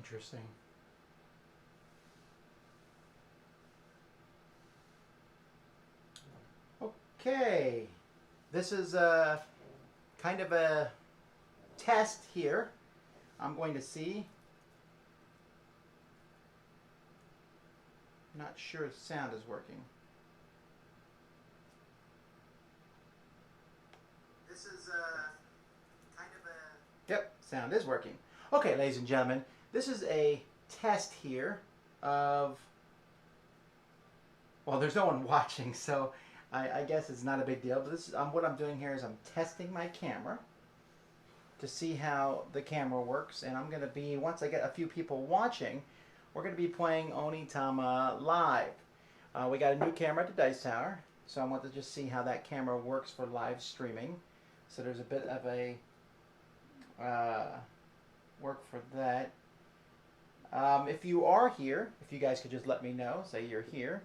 Interesting. Okay, this is kind of a test here. I'm going to see. Not sure if sound is working. This is kind of a... Yep, sound is working. Okay, ladies and gentlemen, this is a test here of... Well, there's no one watching, so I guess it's not a big deal. But this is, what I'm doing here is I'm testing my camera to see how the camera works. And I'm going to be, once I get a few people watching, we're going to be playing Onitama live. We got a new camera at the Dice Tower, so I want to just see how that camera works for live streaming. So there's a bit of a work for that. If you are here, if you guys could just let me know, say you're here.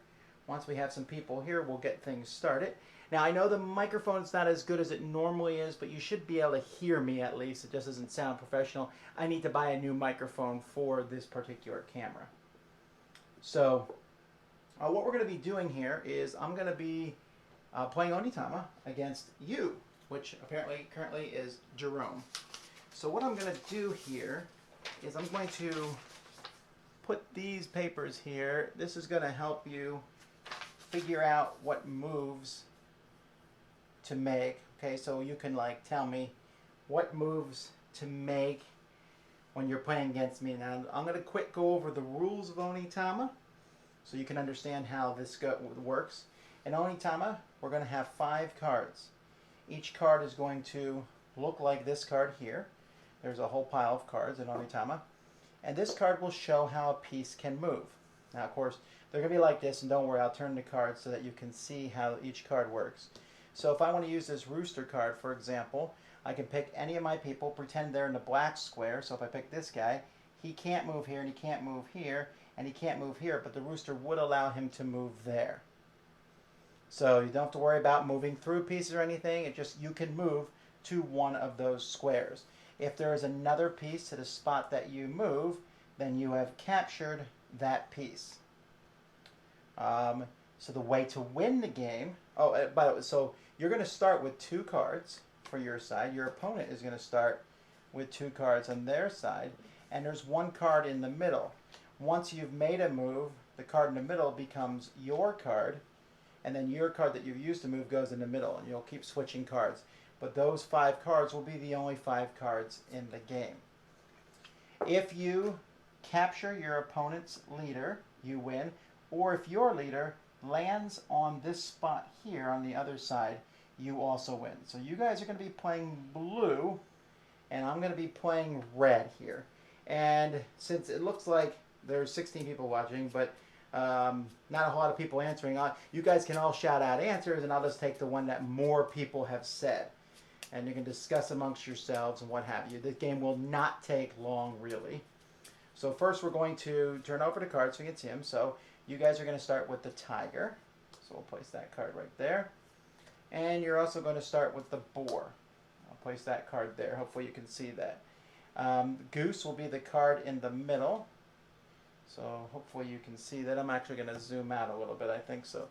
Once we have some people here, we'll get things started. Now, I know the microphone's not as good as it normally is, but you should be able to hear me at least. It just doesn't sound professional. I need to buy a new microphone for this particular camera. So, what we're going to be doing here is I'm going to be playing Onitama against you, which apparently currently is Jerome. So what I'm going to do here is I'm going to put these papers here. This is going to help you figure out what moves to make. Okay, so you can like tell me what moves to make when you're playing against me. Now I'm going to go over the rules of Onitama so you can understand how this works. In Onitama, we're going to have 5 cards. Each card is going to look like this card here. There's a whole pile of cards in Onitama. And this card will show how a piece can move. Now, of course, they're going to be like this, and don't worry, I'll turn the cards so that you can see how each card works. So if I want to use this rooster card, for example, I can pick any of my people, pretend they're in the black square. So if I pick this guy, he can't move here, and he can't move here, and he can't move here, but the rooster would allow him to move there. So you don't have to worry about moving through pieces or anything. It just, you can move to one of those squares. If there is another piece to the spot that you move, then you have captured that piece. So the way to win the game, by the way, so you're going to start with 2 cards for your side. Your opponent is going to start with 2 cards on their side, and there's 1 card in the middle. Once you've made a move, the card in the middle becomes your card, and then your card that you've used to move goes in the middle, and you'll keep switching cards. But those 5 cards will be the only 5 cards in the game. If you capture your opponent's leader, you win. Or if your leader lands on this spot here on the other side, you also win. So you guys are going to be playing blue, and I'm going to be playing red here. And since it looks like there's 16 people watching, but not a whole lot of people answering, you guys can all shout out answers, and I'll just take the one that more people have said. And you can discuss amongst yourselves and what have you. This game will not take long, really. So first we're going to turn over the cards so you can see them. So you guys are going to start with the tiger. So we'll place that card right there. And you're also going to start with the boar. I'll place that card there. Hopefully you can see that. Goose will be the card in the middle. So hopefully you can see that. I'm actually going to zoom out a little bit, I think, so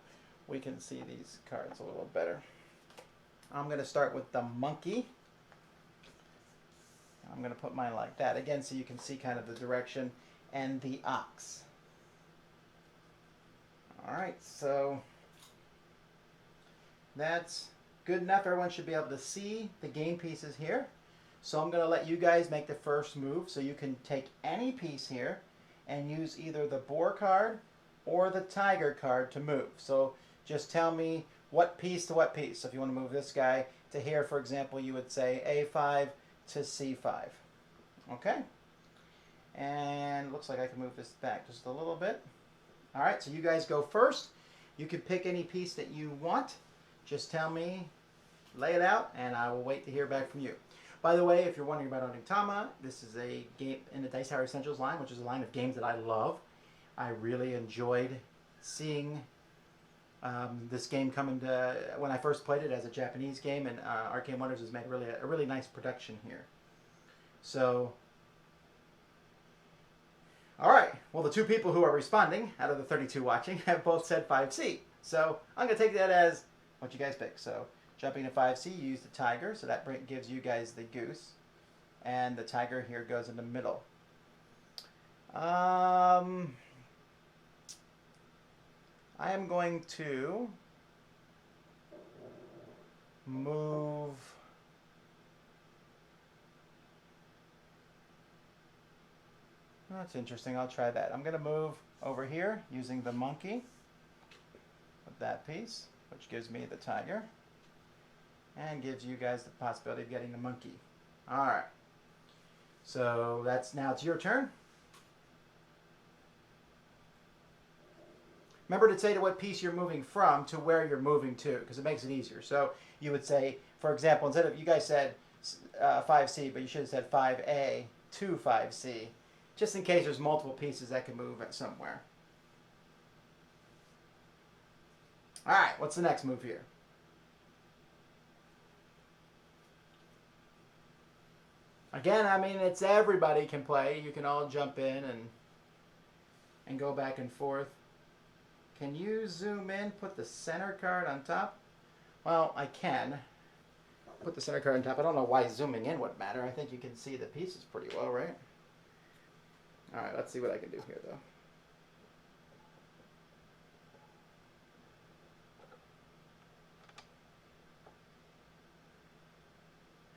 we can see these cards a little better. I'm going to start with the monkey. I'm going to put mine like that, again, so you can see kind of the direction, and the ox. Alright, so that's good enough. Everyone should be able to see the game pieces here. So I'm going to let you guys make the first move, so you can take any piece here and use either the boar card or the tiger card to move. So just tell me what piece to what piece. So if you want to move this guy to here, for example, you would say A5 to C5. Okay? And it looks like I can move this back just a little bit. Alright, so you guys go first. You can pick any piece that you want. Just tell me, lay it out, and I will wait to hear back from you. By the way, if you're wondering about Onitama, this is a game in the Dice Tower Essentials line, which is a line of games that I love. I really enjoyed seeing this game coming to, when I first played it as a Japanese game, and Arcane Wonders has made a really nice production here. So All right. Well, the two people who are responding out of the 32 watching have both said 5C. So I'm going to take that as what you guys pick. So jumping to 5C, you use the tiger. So that gives you guys the goose. And the tiger here goes in the middle. I am going to move. That's interesting. I'll try that. I'm going to move over here using the monkey with that piece, which gives me the tiger and gives you guys the possibility of getting the monkey. All right. So now it's your turn. Remember to say to what piece you're moving from to where you're moving to, because it makes it easier. So you would say, for example, instead of, you guys said 5C, but you should have said 5A to 5C, just in case there's multiple pieces that can move somewhere. All right, what's the next move here? Again, I mean, it's everybody can play. You can all jump in and go back and forth. Can you zoom in, put the center card on top? Well, I can put the center card on top. I don't know why zooming in would matter. I think you can see the pieces pretty well, right? All right, let's see what I can do here, though.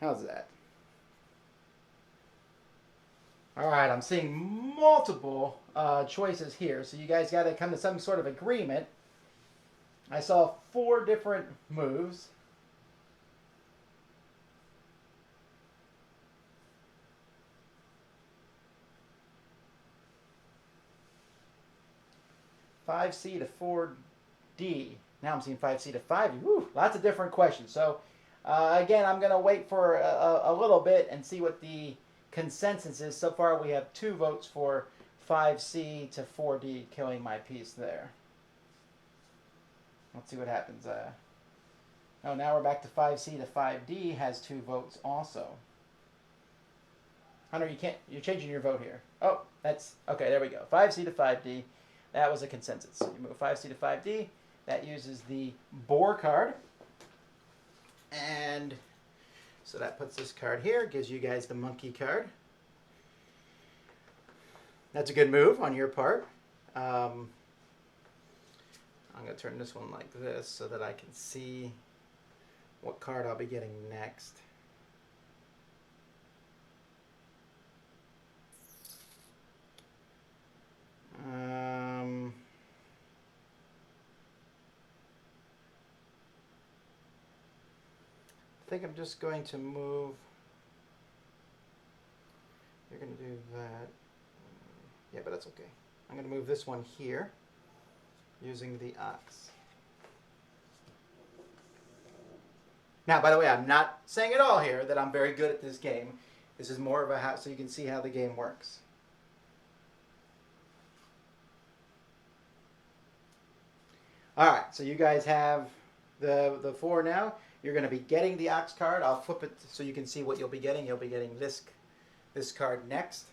How's that? All right, I'm seeing multiple choices here, so you guys got to come to some sort of agreement. I saw 4 different moves. $5C to $4D. Now I'm seeing $5C to $5D. Woo, lots of different questions. So again, I'm going to wait for a little bit and see what the consensus is. So far we have 2 votes for $5C to $4D, killing my piece there. Let's see what happens. Oh, now we're back to $5C to $5D has 2 votes also. Hunter, you're changing your vote here. Oh, that's, okay, there we go. $5C to $5D. That was a consensus. So you move $5C to $5D. That uses the boar card. And so that puts this card here, gives you guys the monkey card. That's a good move on your part. I'm going to turn this one like this so that I can see what card I'll be getting next. I think I'm just going to move. You're going to do that. Yeah, but that's okay. I'm going to move this one here using the ox. Now, by the way, I'm not saying at all here that I'm very good at this game. This is more of a how, so you can see how the game works. All right, so you guys have the 4 now. You're going to be getting the ox card. I'll flip it so you can see what you'll be getting. You'll be getting this card next,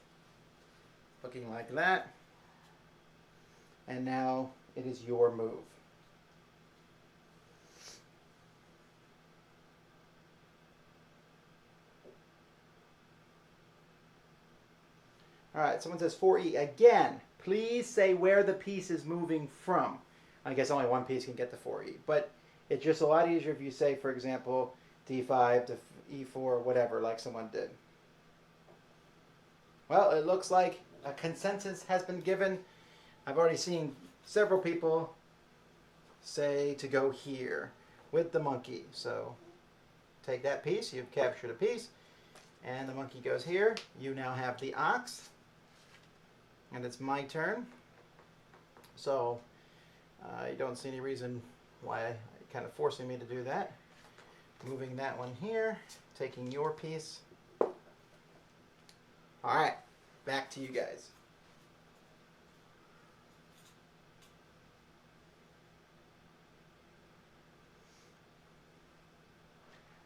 looking like that. And now it is your move. All right, someone says 4E. Again, please say where the piece is moving from. I guess only one piece can get the 4E, but it's just a lot easier if you say, for example, D5 to E4, whatever, like someone did. Well, it looks like a consensus has been given. I've already seen several people say to go here with the monkey. So take that piece, you've captured a piece, and the monkey goes here. You now have the ox, and it's my turn. So I don't see any reason why kind of forcing me to do that. Moving that one here, taking your piece. All right, back to you guys.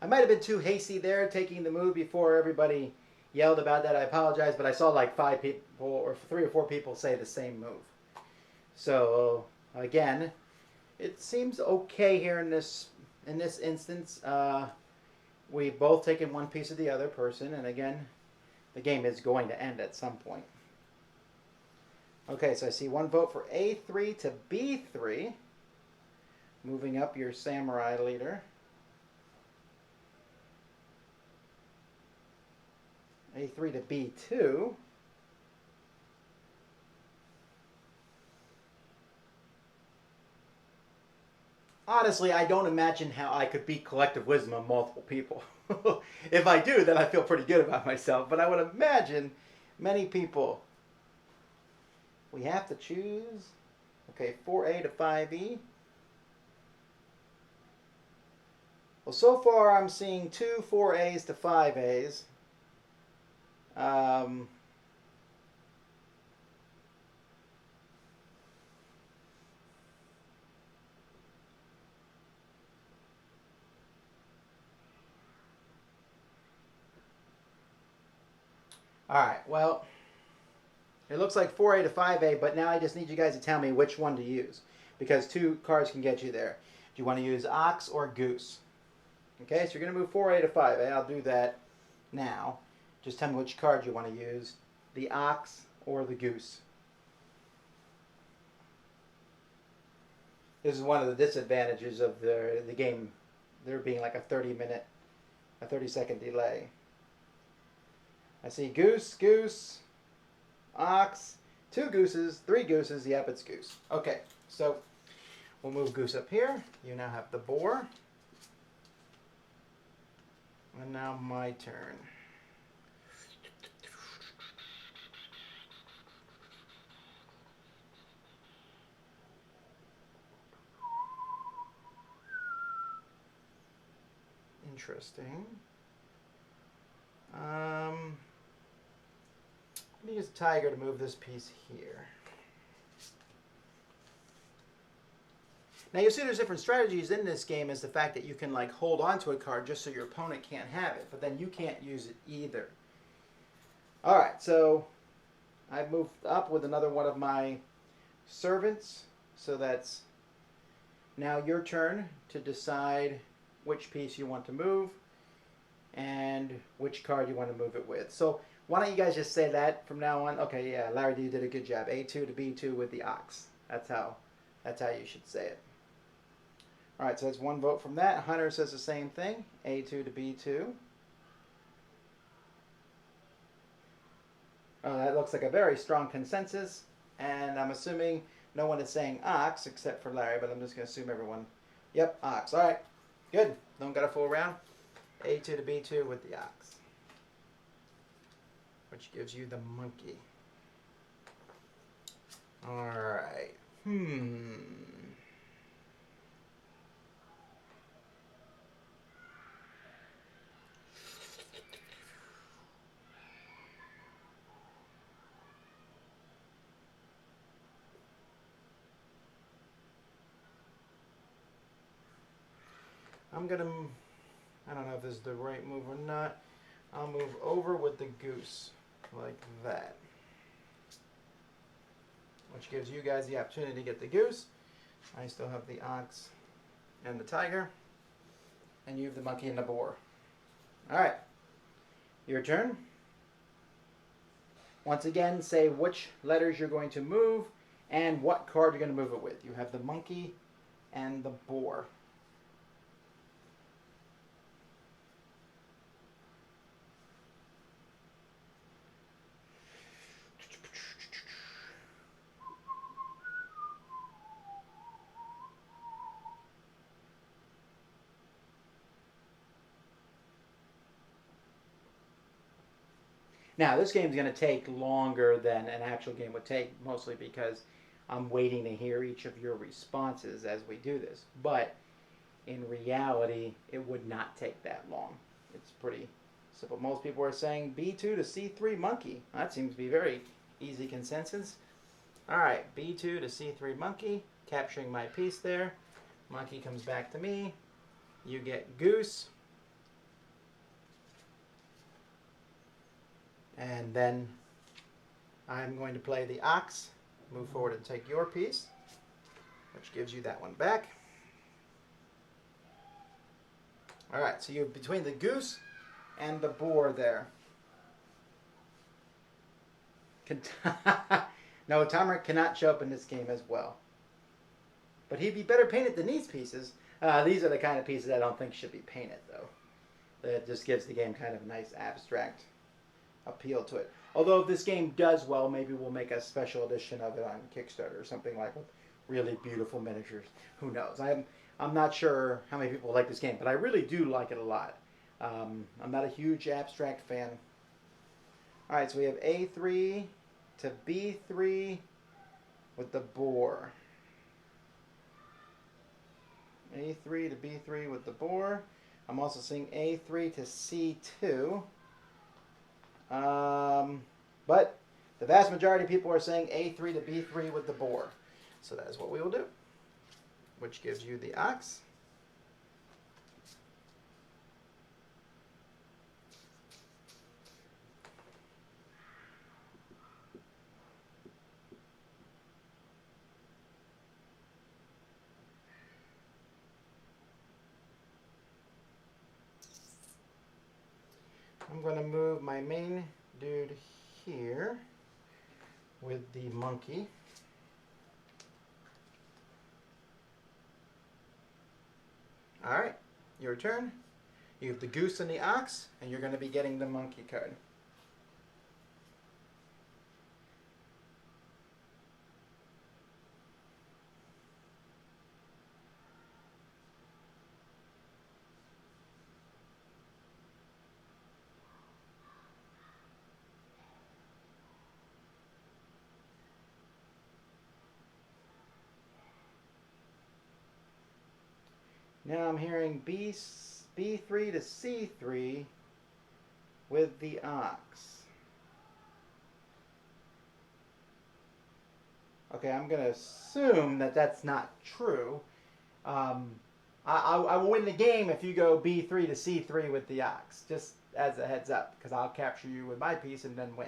I might have been too hasty there, taking the move before everybody yelled about that, I apologize, but I saw like 5 people or 3 or 4 people say the same move. So again, it seems okay here in this instance. We've both taken one piece of the other person, and again, the game is going to end at some point. Okay, so I see one vote for A3 to B3. Moving up your samurai leader. A3 to B2. Honestly, I don't imagine how I could beat collective wisdom of multiple people. If I do, then I feel pretty good about myself. But I would imagine many people. We have to choose. Okay, 4A to 5E. Well, so far I'm seeing 2 4As to 5As. Alright, well, it looks like 4A to 5A, but now I just need you guys to tell me which one to use. Because 2 cards can get you there. Do you want to use Ox or Goose? Okay, so you're going to move 4A to 5A. I'll do that now. Just tell me which card you want to use. The Ox or the Goose. This is one of the disadvantages of the game. There being like a 30-second delay. I see Goose, Goose, Ox, 2 Gooses, 3 Gooses. Yep, it's Goose. Okay, so we'll move Goose up here. You now have the boar. And now my turn. Interesting. Let me use Tiger to move this piece here. Now you see there's different strategies in this game is the fact that you can like hold on to a card just so your opponent can't have it, but then you can't use it either. Alright, so I've moved up with another one of my servants, so that's now your turn to decide which piece you want to move and which card you want to move it with. So why don't you guys just say that from now on? Okay, yeah, Larry, you did a good job. A2 to B2 with the Ox. That's how you should say it. All right, so that's 1 vote from that. Hunter says the same thing. A2 to B2. Oh, that looks like a very strong consensus. And I'm assuming no one is saying Ox except for Larry, but I'm just going to assume everyone. Yep, Ox. All right, good. Don't got a full round. A2 to B2 with the Ox, which gives you the monkey. All right. I'm going to, I don't know if this is the right move or not. I'll move over with the Goose, like that. Which gives you guys the opportunity to get the Goose. I still have the Ox and the Tiger. And you have the monkey and the boar. Alright. Your turn. Once again, say which letters you're going to move and what card you're going to move it with. You have the monkey and the boar. Now, this game is going to take longer than an actual game would take, mostly because I'm waiting to hear each of your responses as we do this. But in reality, it would not take that long. It's pretty simple. Most people are saying B2 to C3 monkey. That seems to be very easy consensus. All right, B2 to C3 monkey, capturing my piece there. Monkey comes back to me. You get Goose. And then I'm going to play the ox, move forward and take your piece, which gives you that one back. All right, so you're between the goose and the boar there. No, Tomer cannot show up in this game as well. But he'd be better painted than these pieces. These are the kind of pieces I don't think should be painted, though. That just gives the game kind of a nice abstract appeal to it. Although if this game does well, maybe we'll make a special edition of it on Kickstarter or something like with really beautiful miniatures. Who knows? I'm not sure how many people like this game, but I really do like it a lot. I'm not a huge abstract fan. All right, so we have A3 to B3 with the boar. A3 to B3 with the boar. I'm also seeing A3 to C2. But the vast majority of people are saying A3 to B3 with the boar. So that is what we will do, which gives you the ox. I'm going to move my main dude here with the monkey. All right, your turn. You have the goose and the ox, and you're going to be getting the monkey card. Now I'm hearing B3 to C3 with the ox. Okay, I'm going to assume that that's not true. I will win the game if you go B3 to C3 with the ox, just as a heads up, because I'll capture you with my piece and then win.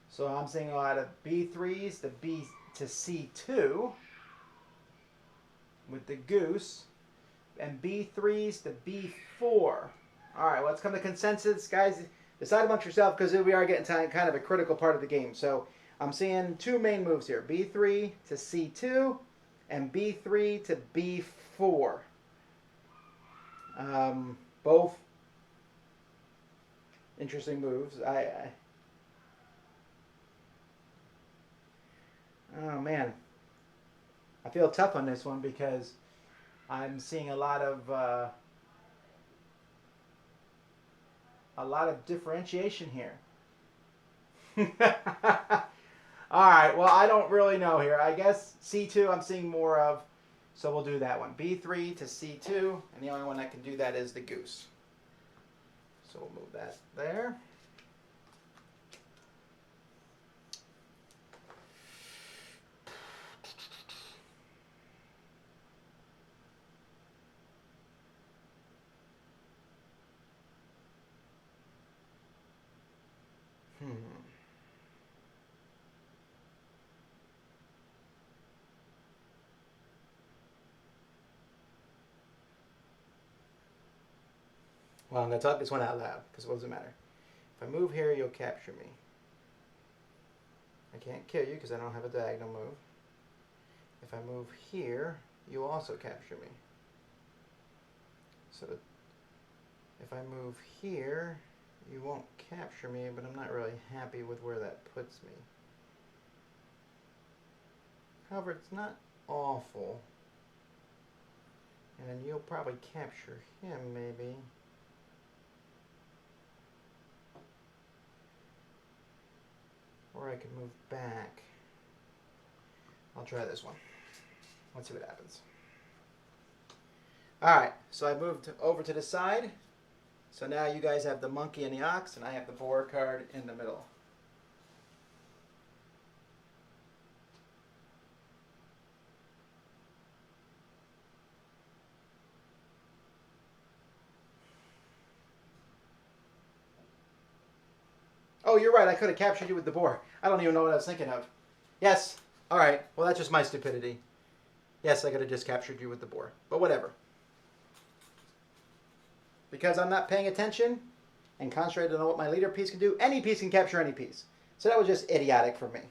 So I'm seeing a lot of B3s to B to C2 with the goose, and B3s to B4. All right, let's come to consensus, guys. Decide amongst yourself, because we are getting to kind of a critical part of the game. So I'm seeing two main moves here: B3 to C2 and B3 to B4. Both interesting moves. Oh man, I feel tough on this one because I'm seeing a lot of differentiation here. All right, well, I don't really know here. I guess C2 I'm seeing more of, so we'll do that one. B3 to C2, and the only one that can do that is the goose. So we'll move that there. Well, I'm going to talk this one out loud, because what does it matter? If I move here, you'll capture me. I can't kill you because I don't have a diagonal move. If I move here, you also capture me. So if I move here, you won't capture me, but I'm not really happy with where that puts me. However, it's not awful. And then you'll probably capture him, maybe. Or I could move back. I'll try this one. Let's see what happens. Alright, so I moved over to the side. So now you guys have the monkey and the ox, and I have the boar card in the middle. Oh, you're right. I could have captured you with the boar. I don't even know what I was thinking of. Yes. All right. Well, that's just my stupidity. Yes, I could have just captured you with the boar. But whatever. Because I'm not paying attention and concentrated on what my leader piece can do, any piece can capture any piece. So that was just idiotic for me.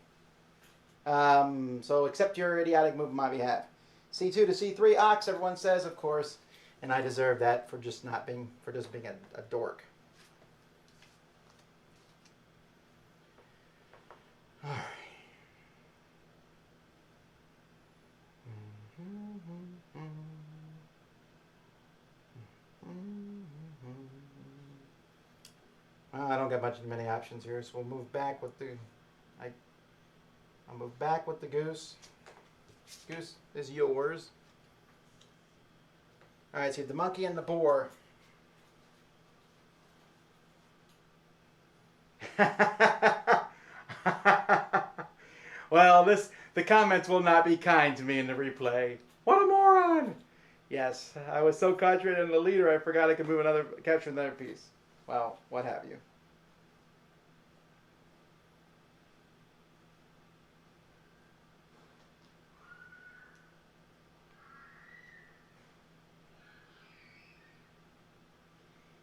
So accept your idiotic move on my behalf. C2 to C3 ox, everyone says, of course. And I deserve that for just being a dork. All right. Well, I don't got many options here, so we'll move back with the. I'll move back with the goose. Goose is yours. All right, so you have the monkey and the boar. Well, the comments will not be kind to me in the replay. What a moron! Yes, I was so concentrated on the leader, I forgot I could capture another piece. Well, what have you.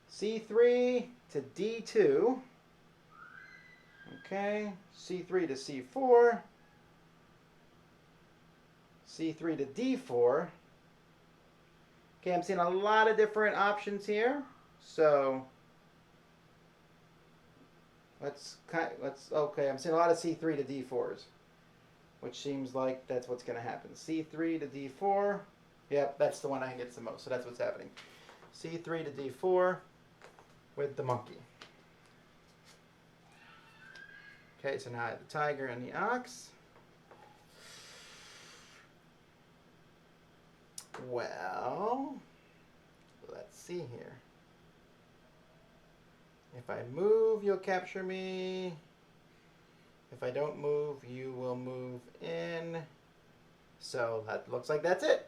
C3 to D2. Okay, C3 to C4. C3 to D4. Okay, I'm seeing a lot of different options here. So okay, I'm seeing a lot of C3 to D4s, which seems like that's what's going to happen. C3 to D4. Yep, that's the one I get the most. So that's what's happening. C3 to D4 with the monkey. Okay, so now I have the tiger and the ox. Well, let's see here. If I move, you'll capture me. If I don't move, you will move in. So that looks like that's it.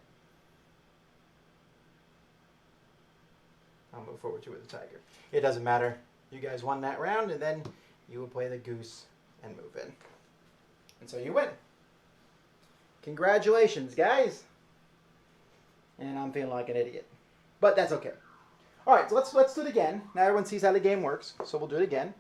I'll move forward to with the tiger. It doesn't matter. You guys won that round, and then you will play the goose and move in. And so you win. Congratulations, guys. And I'm feeling like an idiot. But that's okay. All right, so let's do it again. Now everyone sees how the game works, so we'll do it again.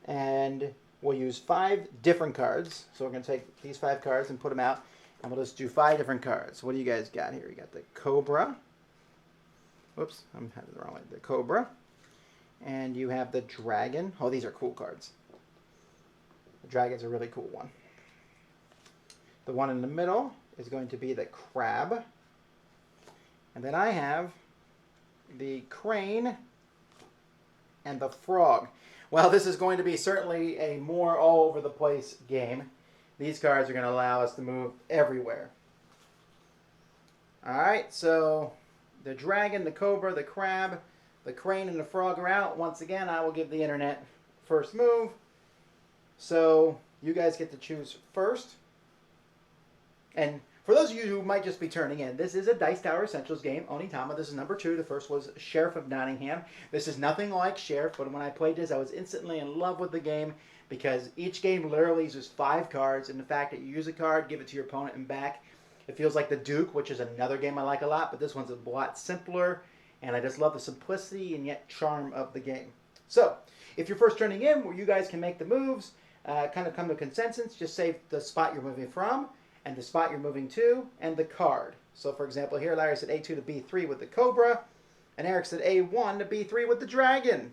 And we'll use 5 different cards. So we're going to take these 5 cards and put them out, and we'll just do 5 different cards. What do you guys got here? You got the cobra. Whoops, I'm having the wrong way. The cobra. And you have the dragon. Oh, these are cool cards. The dragon's a really cool one. The one in the middle is going to be the crab. And then I have the crane and the frog. Well, this is going to be certainly a more all-over-the-place game. These cards are going to allow us to move everywhere. All right, so the dragon, the cobra, the crab, the crane, and the frog are out. Once again, I will give the internet first move. So you guys get to choose first. And for those of you who might just be turning in, this is a Dice Tower Essentials game, Onitama. This is number 2. The first was Sheriff of Nottingham. This is nothing like Sheriff, but when I played this, I was instantly in love with the game because each game literally uses 5 cards, and the fact that you use a card, give it to your opponent, and back. It feels like the Duke, which is another game I like a lot, but this one's a lot simpler, and I just love the simplicity and yet charm of the game. So, if you're first turning in, where you guys can make the moves, kind of come to a consensus, just say the spot you're moving from, and the spot you're moving to, and the card. So, for example, here Larry said A2 to B3 with the cobra, and Eric said A1 to B3 with the dragon.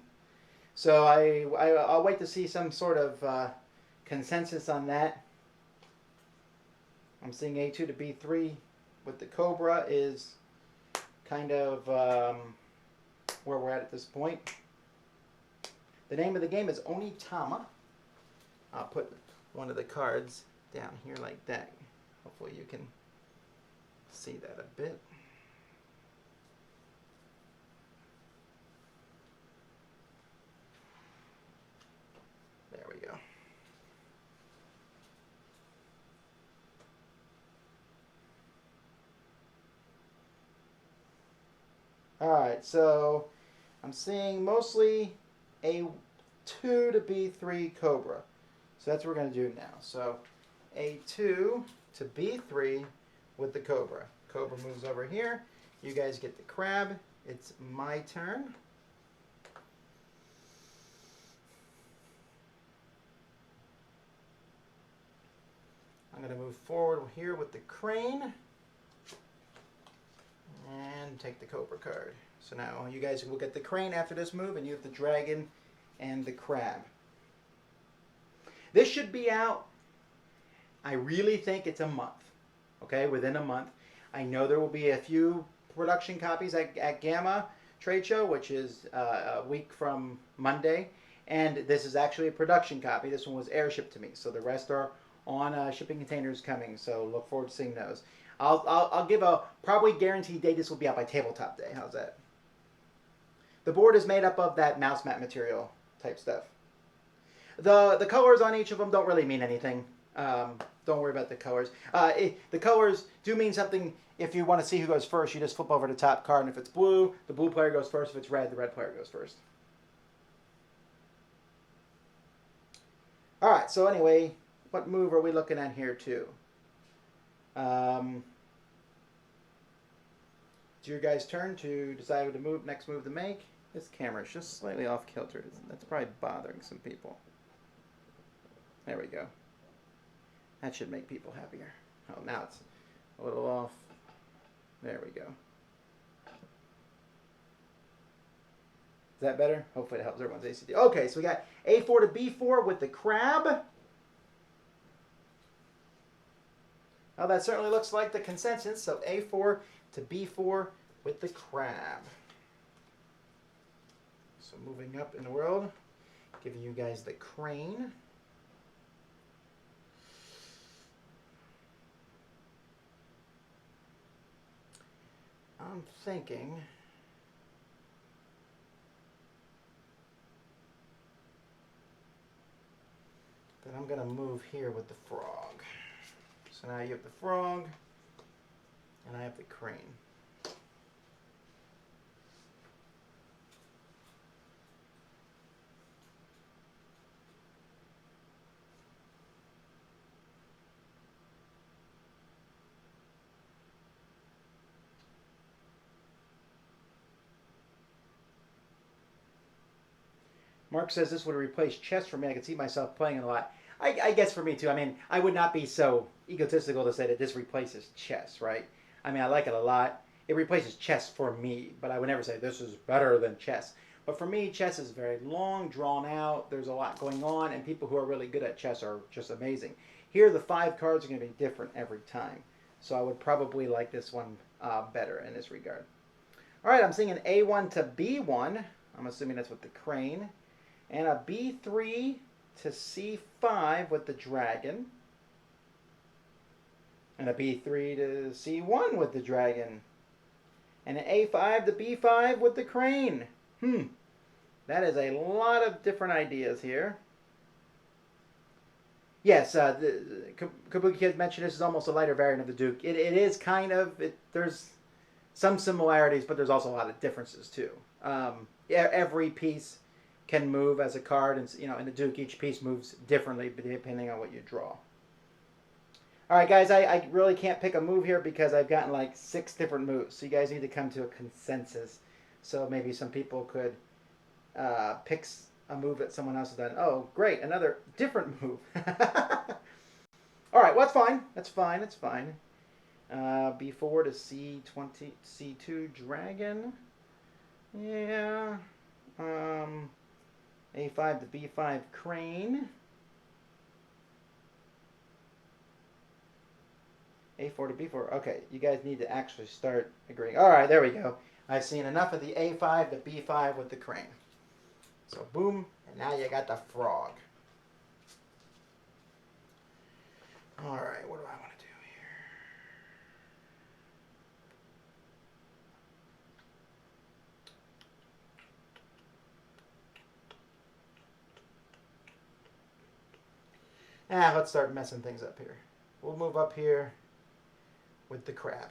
So I'll wait to see some sort of consensus on that. I'm seeing A2 to B3 with the cobra is kind of where we're at this point. The name of the game is Onitama. I'll put one of the cards down here like that. Hopefully you can see that a bit. There we go. All right, so I'm seeing mostly A1 A2 to B3 Cobra. So that's what we're going to do now. So A2 to B3 with the Cobra. Cobra moves over here. You guys get the crab. It's my turn. I'm going to move forward here with the crane and take the Cobra card. So now you guys will get the crane after this move, and you have the dragon and the crab. This should be out, I really think it's a month. Okay, within a month. I know there will be a few production copies at Gamma Trade Show, which is a week from Monday. And this is actually a production copy. This one was airshipped to me. So the rest are on shipping containers coming. So look forward to seeing those. I'll give a probably guaranteed date this will be out by Tabletop Day. How's that? The board is made up of that mouse mat material type stuff. The colors on each of them don't really mean anything. Don't worry about the colors. The colors do mean something. If you want to see who goes first, you just flip over the top card, and if it's blue, the blue player goes first. If it's red, the red player goes first. All right, so anyway, what move are we looking at here, too? It's your guys' turn to decide what the next move to make. This camera is just slightly off kilter. That's probably bothering some people. There we go. That should make people happier. Oh, now it's a little off. There we go. Is that better? Hopefully it helps everyone's ACD. Okay, so we got A4 to B4 with the crab. Oh, that certainly looks like the consensus. So A4 to B4 with the crab. So moving up in the world, giving you guys the crane. I'm thinking that I'm going to move here with the frog. So now you have the frog, and I have the crane. Mark says this would replace chess for me. I could see myself playing it a lot. I guess for me too. I mean, I would not be so egotistical to say that this replaces chess, right? I mean, I like it a lot. It replaces chess for me, but I would never say this is better than chess. But for me, chess is very long, drawn out. There's a lot going on, and people who are really good at chess are just amazing. Here, the 5 cards are going to be different every time. So I would probably like this one better in this regard. All right, I'm seeing an A1 to B1. I'm assuming that's with the crane. And a B3 to C5 with the dragon. And a B3 to C1 with the dragon. And an A5 to B5 with the crane. That is a lot of different ideas here. Yes, Kabuki Kid mentioned this is almost a lighter variant of the Duke. It is kind of, there's some similarities, but there's also a lot of differences too. Every piece can move as a card, and in the Duke each piece moves differently depending on what you draw. All right, guys, I really can't pick a move here because I've gotten like 6 different moves, so you guys need to come to a consensus. So maybe some people could pick a move that someone else has done. Oh, great, another different move. All right, well, that's fine. That's fine. That's fine. B4 to C20, C2 dragon. Yeah. A5 to B5 crane. A4 to B4. Okay, you guys need to actually start agreeing. All right, there we go. I've seen enough of the A5 to B5 with the crane. So boom, and now you got the frog. All right, what do I want to do here? Let's start messing things up here. We'll move up here with the crab.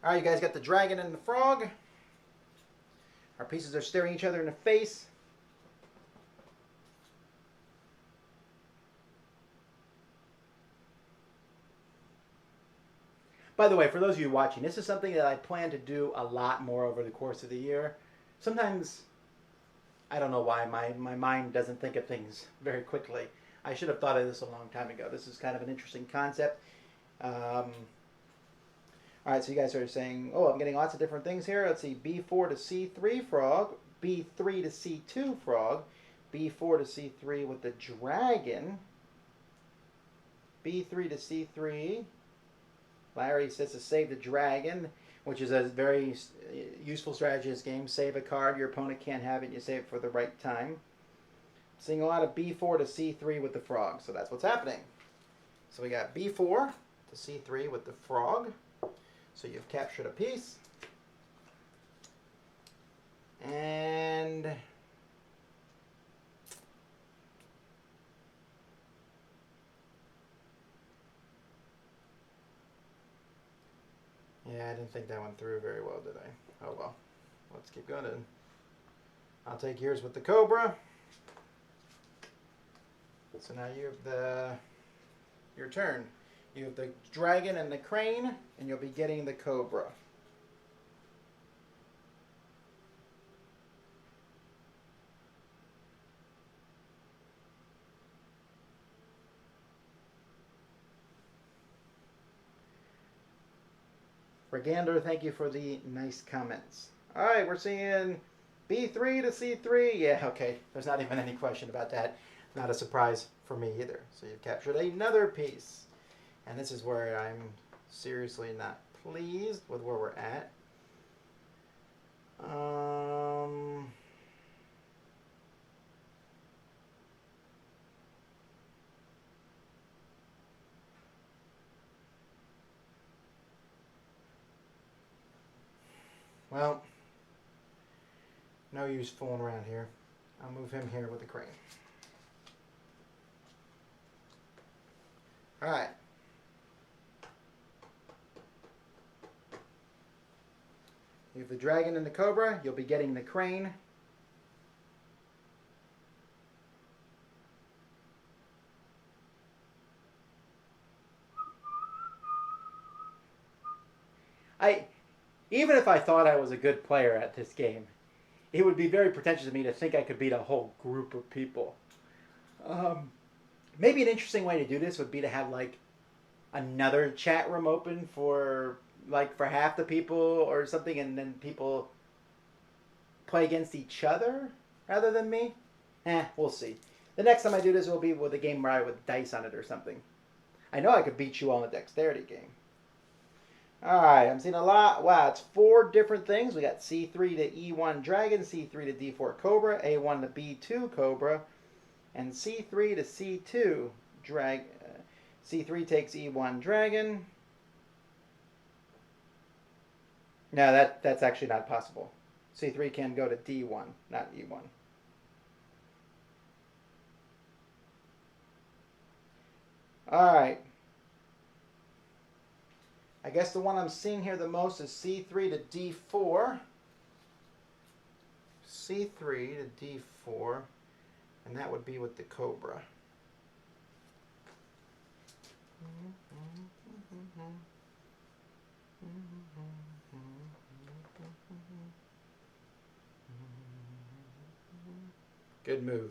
All right, you guys got the dragon and the frog. All Our pieces are staring each other in the face. By the way, for those of you watching, this is something that I plan to do a lot more over the course of the year. Sometimes, I don't know why, my mind doesn't think of things very quickly. I should have thought of this a long time ago. This is kind of an interesting concept. All right, so you guys are saying, oh, I'm getting lots of different things here. Let's see, B4 to C3 frog, B3 to C2 frog, B4 to C3 with the dragon, B3 to C3. Larry says to save the dragon, which is a very useful strategy in this game. Save a card, your opponent can't have it, and you save it for the right time. Seeing a lot of B4 to C3 with the frog, so that's what's happening. So we got B4 to C3 with the frog. So you've captured a piece. And yeah, I didn't think that went through very well, did I? Oh well. Let's keep going. I'll take yours with the cobra. So now you have your turn. You have the dragon and the crane, and you'll be getting the cobra. Regander, thank you for the nice comments. All right, we're seeing B3 to C3. Yeah, okay. There's not even any question about that. Not a surprise for me either. So you've captured another piece. And this is where I'm seriously not pleased with where we're at. Well, no use fooling around here. I'll move him here with the crane. All right. You have the dragon and the cobra. You'll be getting the crane. Even if I thought I was a good player at this game, it would be very pretentious of me to think I could beat a whole group of people. Maybe an interesting way to do this would be to have like another chat room open for half the people or something, and then people play against each other rather than me. We'll see. The next time I do this will be with a game where I with dice on it or something. I know I could beat you all in a dexterity game. Alright, I'm seeing a lot. Wow, it's 4 different things. We got C3 to E1 dragon, C3 to D4 cobra, A1 to B2 cobra, and C3 to C2 dragon. C3 takes E1 dragon. No, that's actually not possible. C3 can go to D1, not E1. Alright. I guess the one I'm seeing here the most is C3 to D4. C3 to D4. And that would be with the cobra. Good move.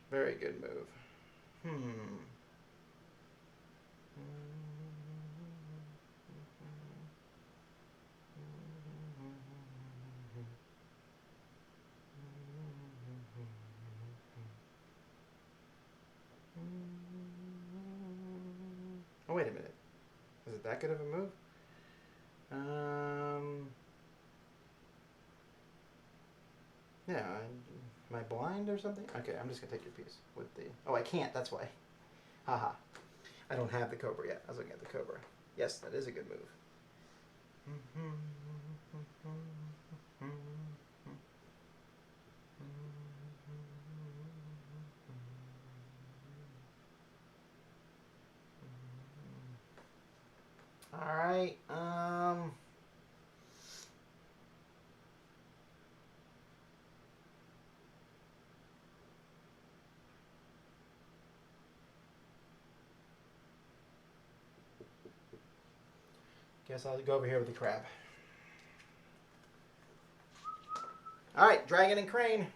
Very good move. Oh, wait a minute. Is it that good of a move? Yeah, am I blind or something? Okay, I'm just going to take your piece with the... Oh, I can't, that's why. Haha. I don't have the cobra yet. I was looking at the cobra. Yes, that is a good move. All right. Guess I'll go over here with the crab. All right, dragon and crane.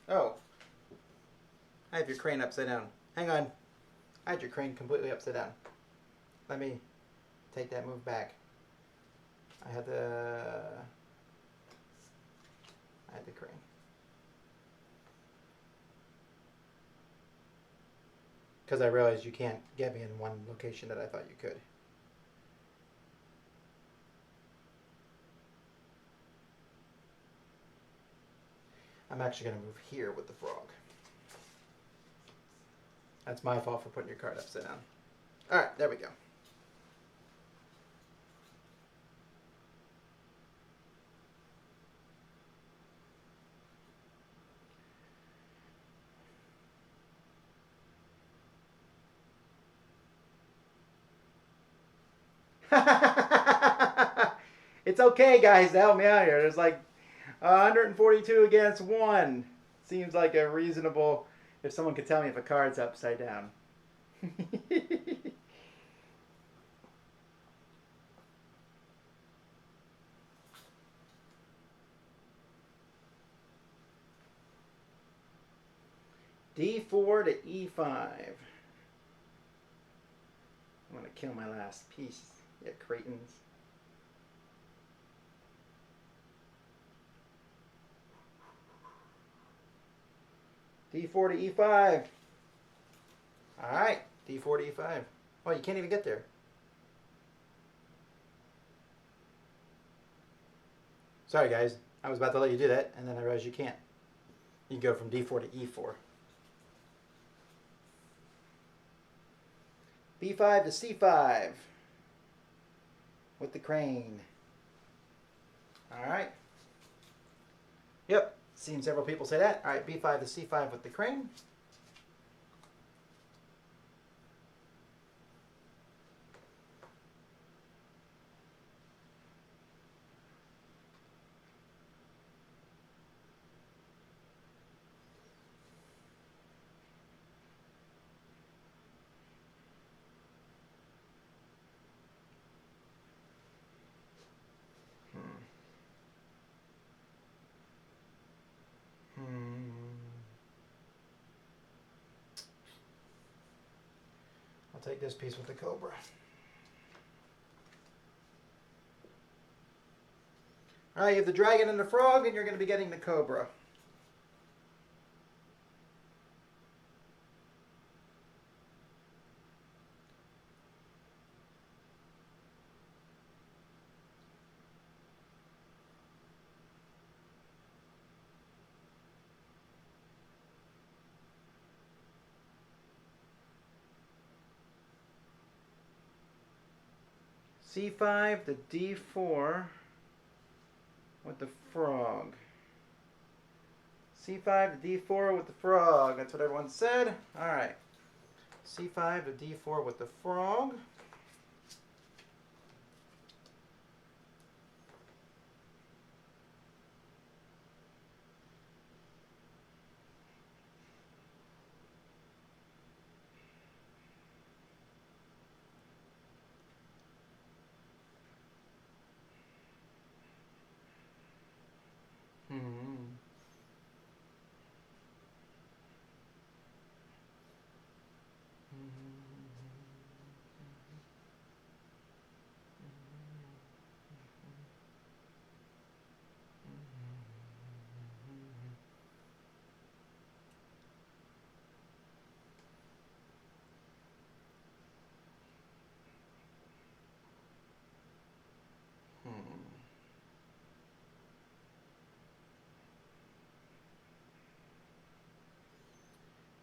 Oh, I have your crane upside down. Hang on. I had your crane completely upside down. Let me take that move back. I had the crane. Because I realized you can't get me in one location that I thought you could. I'm actually going to move here with the frog. That's my fault for putting your card upside down. All right, there we go. It's okay, guys, to help me out here. There's like 142 against 1. Seems like a reasonable, if someone could tell me if a card's upside down. D4 to E5. I'm going to kill my last piece. Yeah, Creighton's. D4 to E5. All right, D4 to E5. Oh, you can't even get there. Sorry, guys. I was about to let you do that, and then I realized you can't. You can go from D4 to E4. B5 to C5 with the crane. All right. Yep, seen several people say that. All right, B5 to C5 with the crane. I'll take this piece with the cobra. All right, you have the dragon and the frog, and you're going to be getting the cobra. C5 to D4 with the frog. C5 to D4 with the frog. That's what everyone said. All right. C5 to D4 with the frog.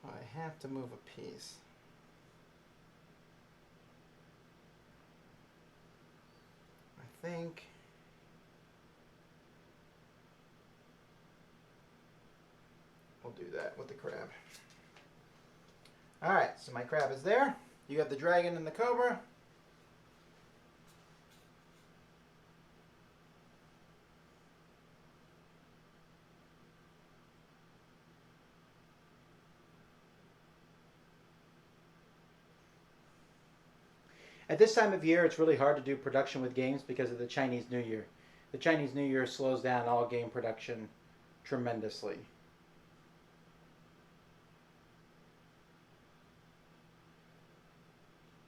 I have to move a piece. I think we'll do that with the crab. All right, so my crab is there. You have the dragon and the cobra. At this time of year, it's really hard to do production with games because of the Chinese New Year. The Chinese New Year slows down all game production tremendously.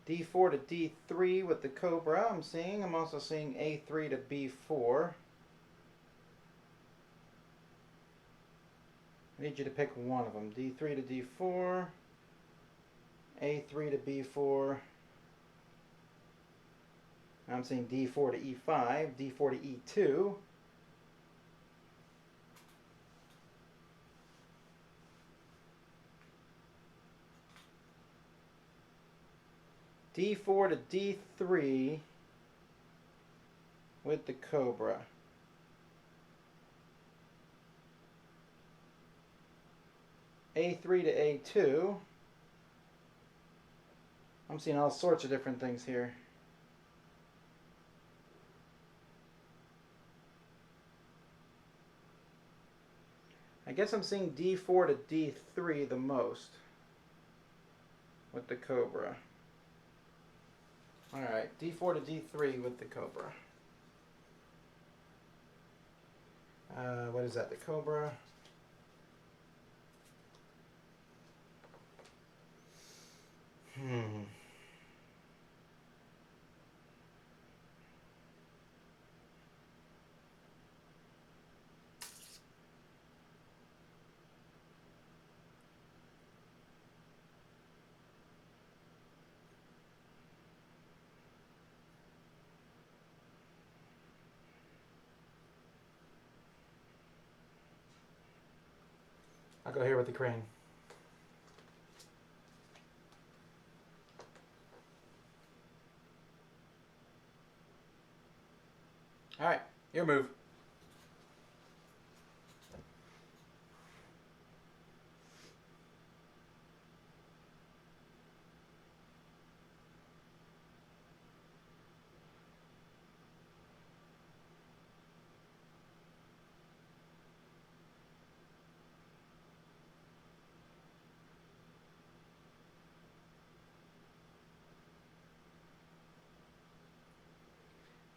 D4 to D3 with the Cobra, I'm seeing. I'm also seeing A3 to B4. I need you to pick one of them. D3 to D4. A3 to B4. I'm seeing D4 to E5. D4 to E2. D4 to D3 with the Cobra. A3 to A2. I'm seeing all sorts of different things here. I guess I'm seeing D4 to D3 the most with the Cobra. Alright, D4 to D3 with the Cobra. What is that, the Cobra? I'll go here with the crane. All right, your move.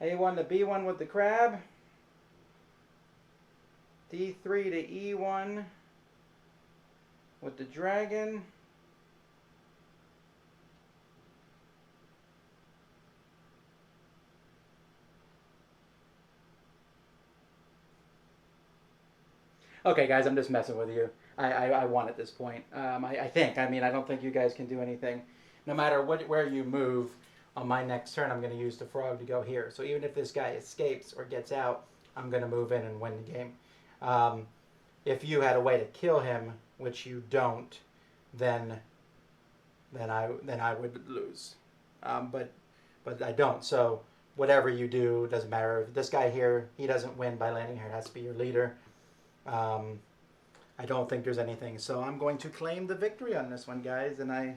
A1 to B1 with the crab. D3 to E1 with the dragon. Okay, guys, I'm just messing with you. I won at this point. I think. I mean, I don't think you guys can do anything. No matter where you move, on my next turn, I'm going to use the frog to go here. So even if this guy escapes or gets out, I'm going to move in and win the game. If you had a way to kill him, which you don't, then I would lose. But I don't. So whatever you do doesn't matter. If this guy here, he doesn't win by landing here. It has to be your leader. I don't think there's anything. So I'm going to claim the victory on this one, guys, and I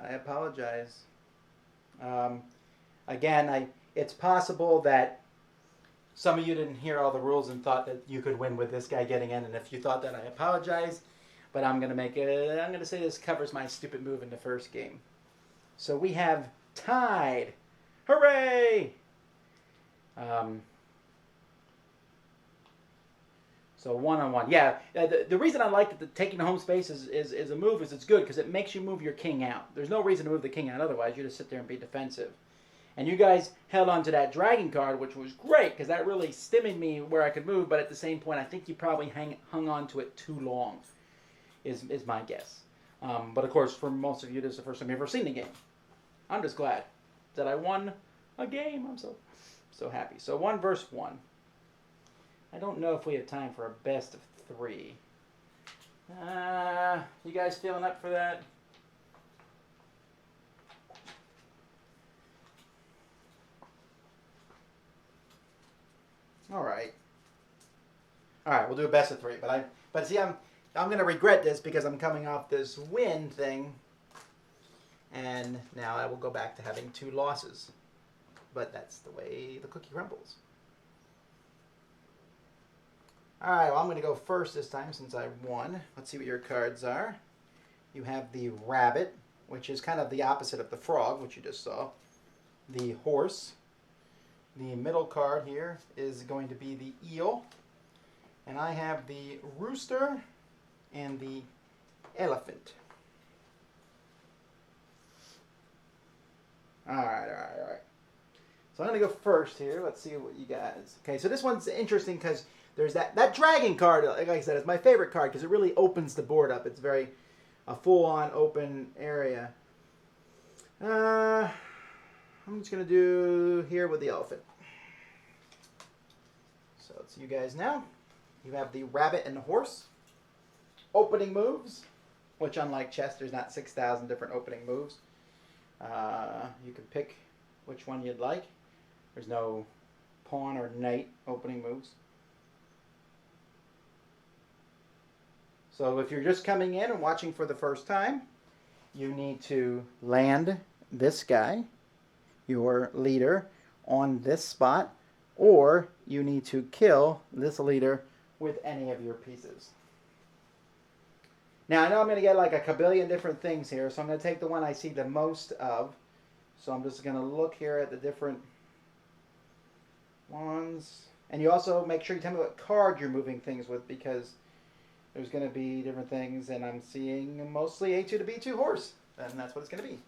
apologize. Again, it's possible that some of you didn't hear all the rules and thought that you could win with this guy getting in, and if you thought that, I apologize. But I'm going to say this covers my stupid move in the first game. So we have tied. Hooray! So one-on-one. Yeah, the reason I like that taking the home space is a move is it's good because it makes you move your king out. There's no reason to move the king out otherwise. You just sit there and be defensive. And you guys held on to that dragon card, which was great because that really stimulated me where I could move. But at the same point, I think you probably hung on to it too long, is my guess. But of course, for most of you, this is the first time you've ever seen the game. I'm just glad that I won a game. I'm so happy. So 1 versus 1. I don't know if we have time for a best of 3. You guys feeling up for that? All right, we'll do a best of 3. But see, I'm going to regret this because I'm coming off this win thing, and now I will go back to having 2 losses. But that's the way the cookie crumbles. All right, well, I'm going to go first this time since I won. Let's see what your cards are. You have the rabbit. which is kind of the opposite of the frog, which you just saw. The horse. The middle card here is going to be the eel. And I have the rooster and the elephant. All right. So I'm going to go first here. Let's see what you guys... Okay, so this one's interesting because there's that dragon card, like I said, is my favorite card because it really opens the board up. It's very a full-on open area. I'm just going to do here with the elephant. So it's you guys now. You have the rabbit and the horse. Opening moves, which unlike chess, there's not 6,000 different opening moves. You can pick which one you'd like. There's no pawn or knight opening moves. So if you're just coming in and watching for the first time, you need to land this guy, your leader, on this spot, or you need to kill this leader with any of your pieces. Now, I know I'm going to get like a kabillion different things here, so I'm going to take the one I see the most of. So I'm just going to look here at the different ones. And you also make sure you tell me what card you're moving things with, because there's going to be different things, and I'm seeing mostly A2 to B2 horse. And that's what it's going to be.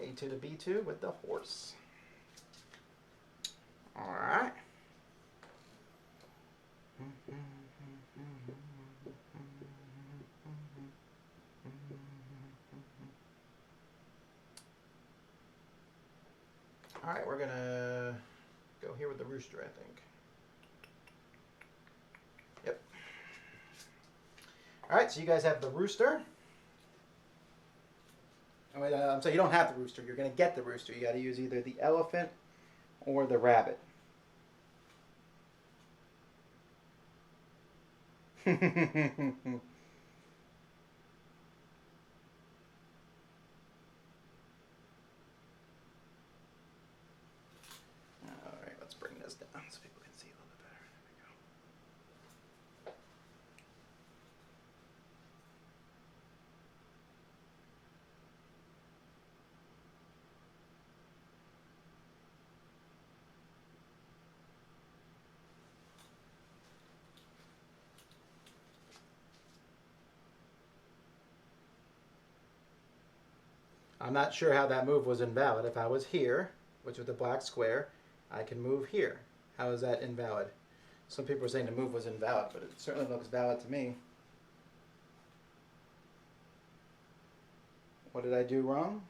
A2 to B2 with the horse. All right. All right, we're going to go here with the rooster, I think. Yep. All right, so you guys have the rooster. Oh, wait, so you don't have the rooster. You're going to get the rooster. You got to use either the elephant or the rabbit. Down so people can see a little bit better. There we go. I'm not sure how that move was invalid. If I was here, which was the black square, I can move here. How is that invalid? Some people are saying the move was invalid, but it certainly looks valid to me. What did I do wrong?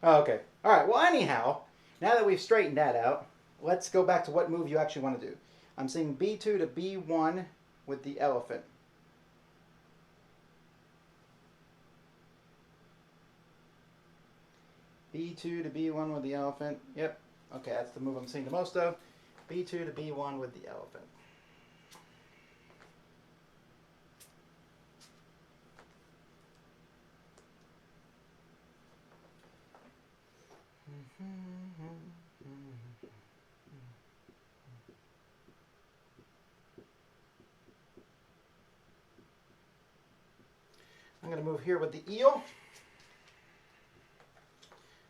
Oh, okay. All right. Well, anyhow, now that we've straightened that out, let's go back to what move you actually want to do. I'm seeing B2 to B1 with the elephant. B2 to B1 with the elephant. Yep. Okay, that's the move I'm seeing the most of. B2 to B1 with the elephant. I'm going to move here with the eel.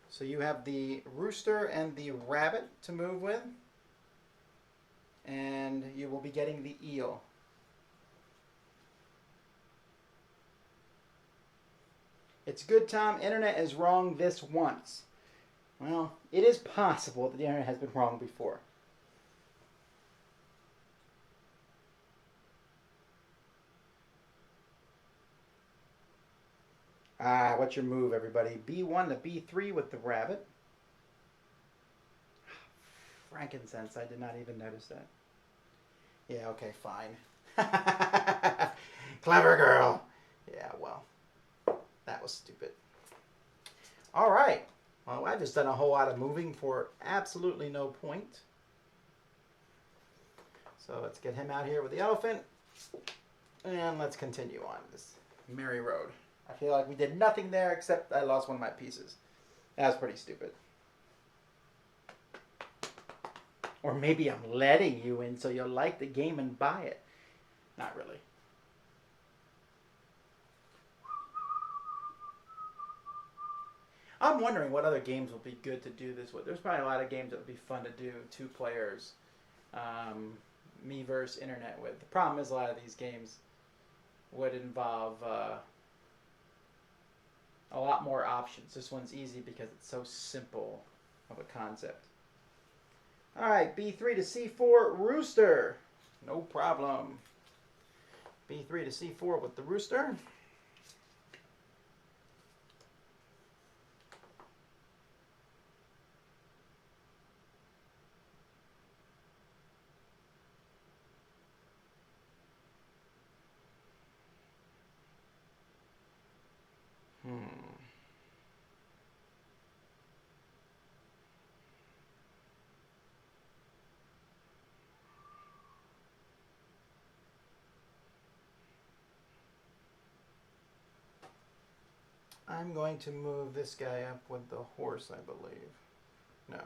So you have the rooster and the rabbit to move with. And you will be getting the eel. It's good, Tom. Internet is wrong this once. Well, it is possible that the internet has been wrong before. What's your move, everybody? B1 to B3 with the rabbit. Frankincense, I did not even notice that. Yeah, okay, fine. Clever girl. Yeah, well, that was stupid. All right. Well, I've just done a whole lot of moving for absolutely no point. So let's get him out here with the elephant. And let's continue on this merry road. I feel like we did nothing there except I lost one of my pieces. That was pretty stupid. Or maybe I'm letting you in so you'll like the game and buy it. Not really. I'm wondering what other games would be good to do this with. There's probably a lot of games that would be fun to do, 2 players, me versus internet with. The problem is a lot of these games would involve a lot more options. This one's easy because it's so simple of a concept. All right, B3 to C4, rooster. No problem. B3 to C4 with the rooster. I'm going to move this guy up with the horse, I believe. No.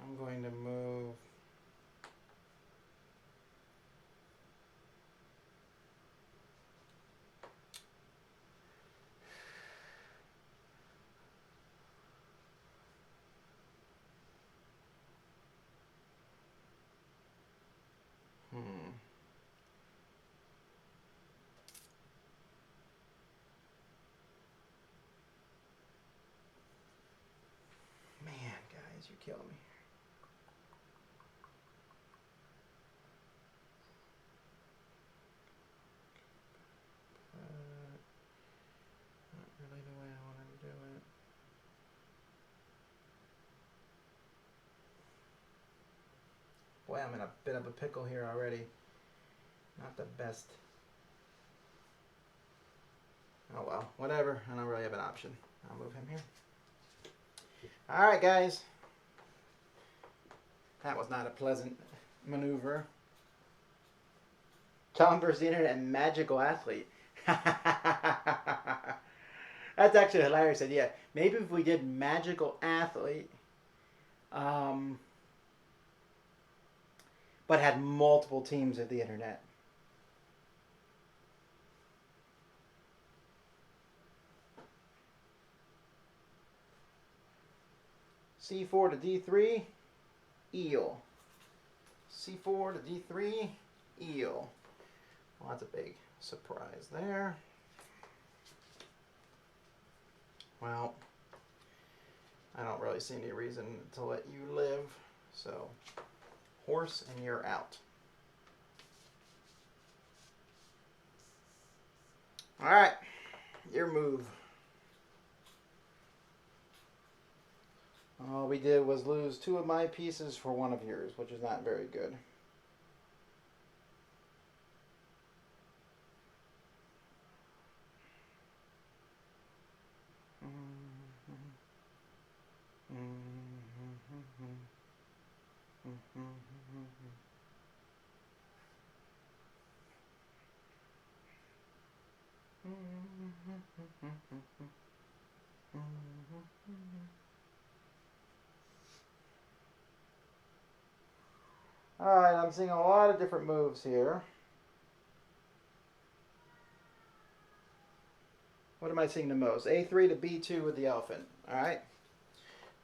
I'm going to move... Man, guys, you're killing me. Not really the way I want to do it. Boy, I'm in a bit of a pickle here already. Not the best. Oh well, whatever. I don't really have an option. I'll move him here. Alright, guys. That was not a pleasant maneuver. Tom versus the internet and magical athlete. That's actually a hilarious idea. Maybe if we did magical athlete, but had multiple teams of the internet. C4 to D3, eel. C4 to D3, eel. Well, that's a big surprise there. Well, I don't really see any reason to let you live, so horse and you're out. All right, your move. All we did was lose 2 of my pieces for 1 of yours, which is not very good. Alright, I'm seeing a lot of different moves here. What am I seeing the most? A3 to B2 with the elephant. Alright.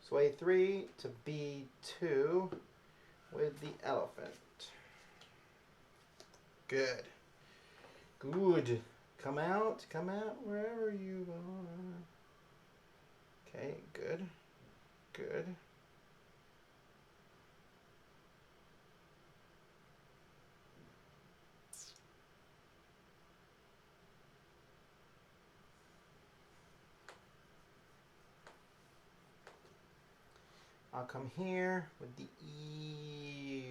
So A3 to B2 with the elephant. Good. Good. Come out wherever you are. Okay, good. Good. I'll come here with the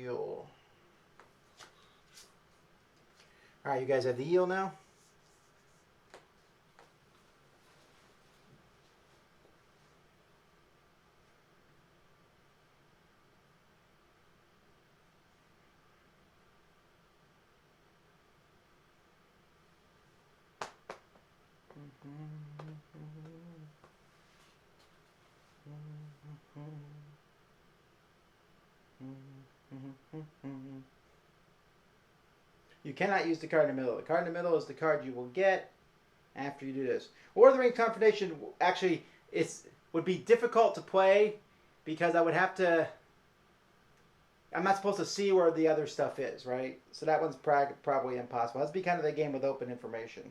eel. Alright, you guys have the eel now? You cannot use the card in the middle. The card in the middle is the card you will get after you do this. Lord of the Rings Confrontation actually would be difficult to play because I would have to. I'm not supposed to see where the other stuff is, right? So that one's probably impossible. That's be kind of the game with open information.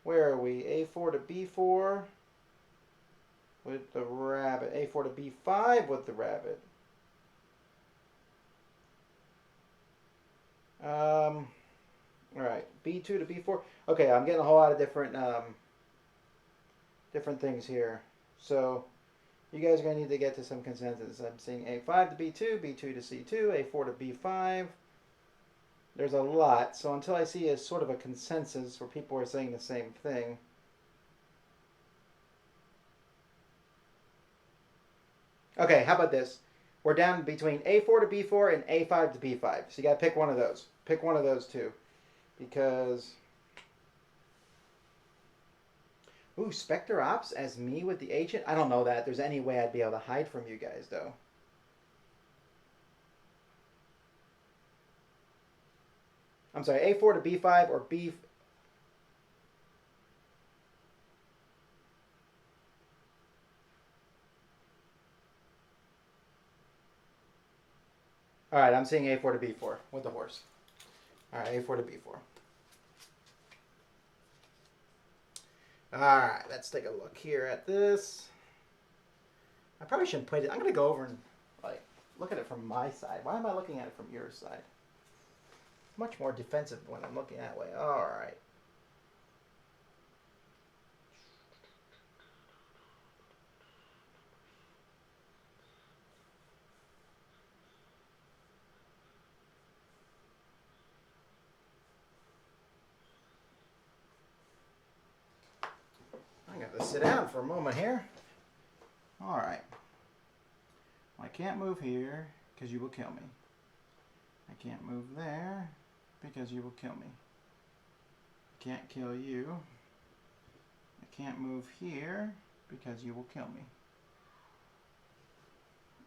Where are we? A4 to B4 with the rabbit. A4 to B5 with the rabbit. All right, B2 to B4. Okay, I'm getting a whole lot of different things here. So you guys are going to need to get to some consensus. I'm seeing A5 to B2, B2 to C2, A4 to B5. There's a lot. So until I see a sort of a consensus where people are saying the same thing. Okay, how about this? We're down between A4 to B4 and A5 to B5. So you got to pick one of those. Pick one of those two. Because... Ooh, Spectre Ops as me with the agent? I don't know that. There's any way I'd be able to hide from you guys, though. I'm sorry, A4 to B5 or B... Alright, I'm seeing A4 to B4 with the horse. Alright, A4 to B4. Alright, let's take a look here at this. I probably shouldn't play it. I'm going to go over and look at it from my side. Why am I looking at it from your side? Much more defensive when I'm looking that way. Alright. I'm going to sit down for a moment here. Alright. I can't move here because you will kill me. I can't move there because you will kill me. I can't kill you. I can't move here because you will kill me.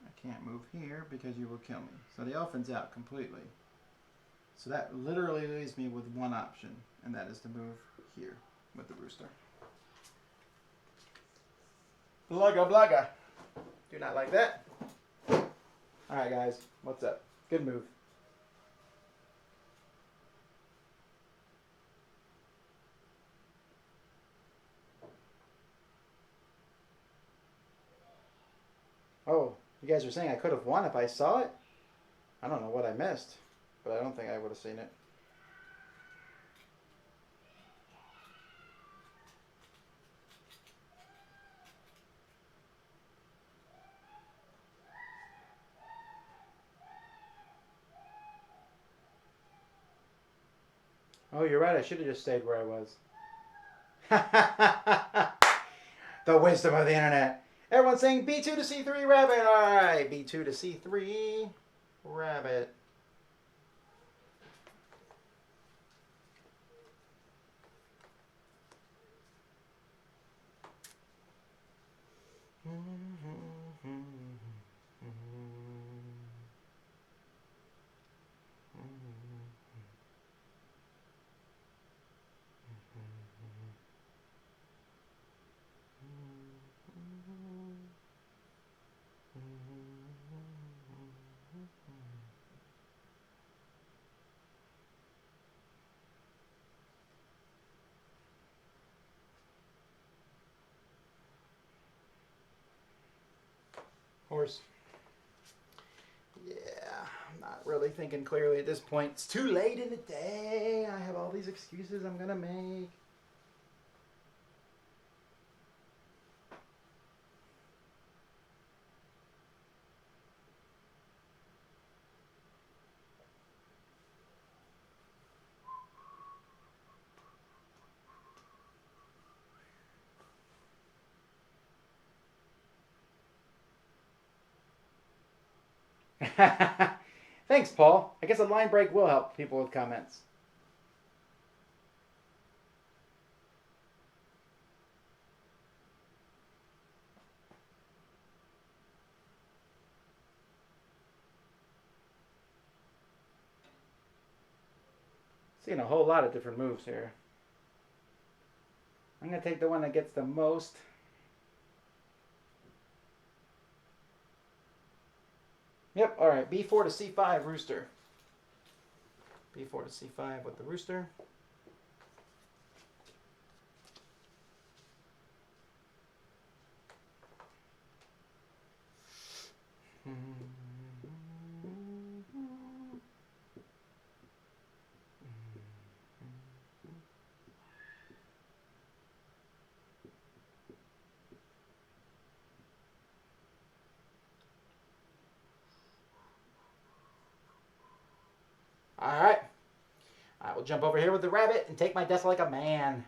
I can't move here because you will kill me. So the elephant's out completely. So that literally leaves me with one option, and that is to move here with the rooster. Blugga blugga. Do not like that. Alright guys, what's up? Good move. Oh, you guys are saying I could have won if I saw it? I don't know what I missed, but I don't think I would have seen it. Oh, you're right. I should have just stayed where I was. The wisdom of the internet. Everyone's saying B2 to C3 rabbit. All right, B2 to C3 rabbit. Horse. Yeah, I'm not really thinking clearly at this point. It's too late in the day. I have all these excuses I'm gonna make. Thanks, Paul. I guess a line break will help people with comments. Seeing a whole lot of different moves here. I'm going to take the one that gets the most. Yep, all right. B4 to C5, rooster. B4 to C5 with the rooster. All right. I will jump over here with the rabbit and take my death like a man.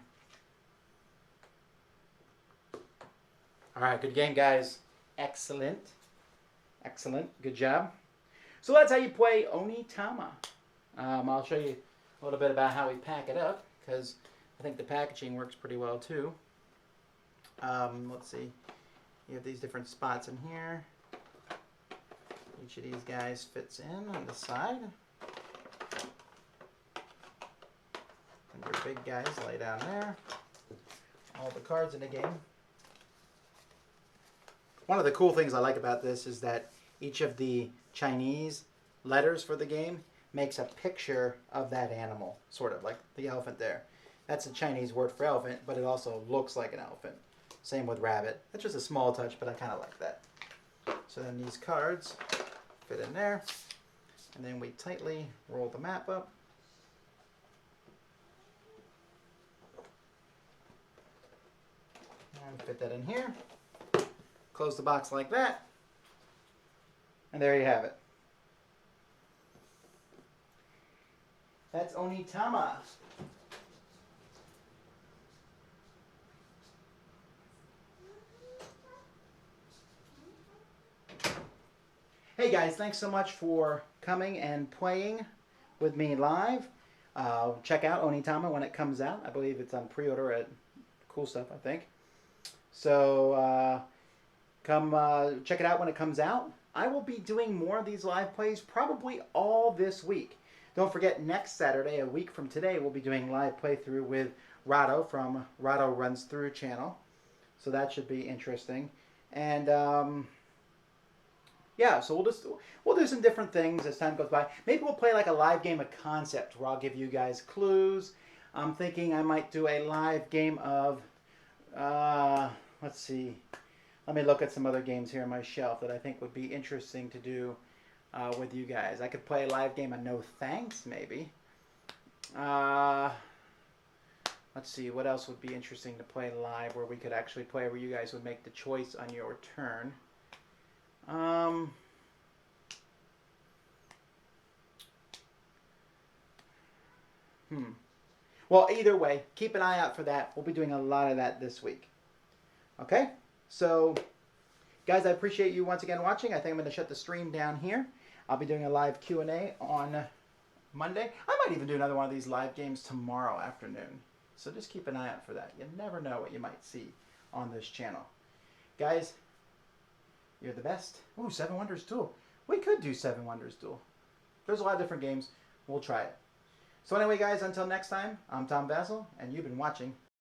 All right, good game, guys. Excellent. Excellent. Good job. So that's how you play Onitama. I'll show you a little bit about how we pack it up, because I think the packaging works pretty well, too. Let's see. You have these different spots in here. Each of these guys fits in on the side. And your big guys lay down there. All the cards in the game. One of the cool things I like about this is that each of the Chinese letters for the game makes a picture of that animal, sort of like the elephant there. That's a Chinese word for elephant, but it also looks like an elephant. Same with rabbit. That's just a small touch, but I kind of like that. So then these cards fit in there, and then we tightly roll the map up. And fit that in here. Close the box like that. And there you have it. That's Onitama. Hey guys, thanks so much for coming and playing with me live. Check out Onitama when it comes out. I believe it's on pre-order at Cool Stuff, I think. So come check it out when it comes out. I will be doing more of these live plays probably all this week. Don't forget, next Saturday, a week from today, we'll be doing live playthrough with Rado from Rado Runs Through channel. So that should be interesting. And yeah, so we'll do some different things as time goes by. Maybe we'll play like a live game of Concept where I'll give you guys clues. I'm thinking I might do a live game of let's see. Let me look at some other games here on my shelf that I think would be interesting to do with you guys. I could play a live game of No Thanks, maybe. Let's see, what else would be interesting to play live where we could actually play where you guys would make the choice on your turn. Well, either way, keep an eye out for that. We'll be doing a lot of that this week. Okay? So, guys, I appreciate you once again watching. I think I'm going to shut the stream down here. I'll be doing a live Q&A on Monday. I might even do another one of these live games tomorrow afternoon. So just keep an eye out for that. You never know what you might see on this channel. Guys, you're the best. Ooh, Seven Wonders Duel. We could do Seven Wonders Duel. There's a lot of different games. We'll try it. So anyway, guys, until next time, I'm Tom Vassell, and you've been watching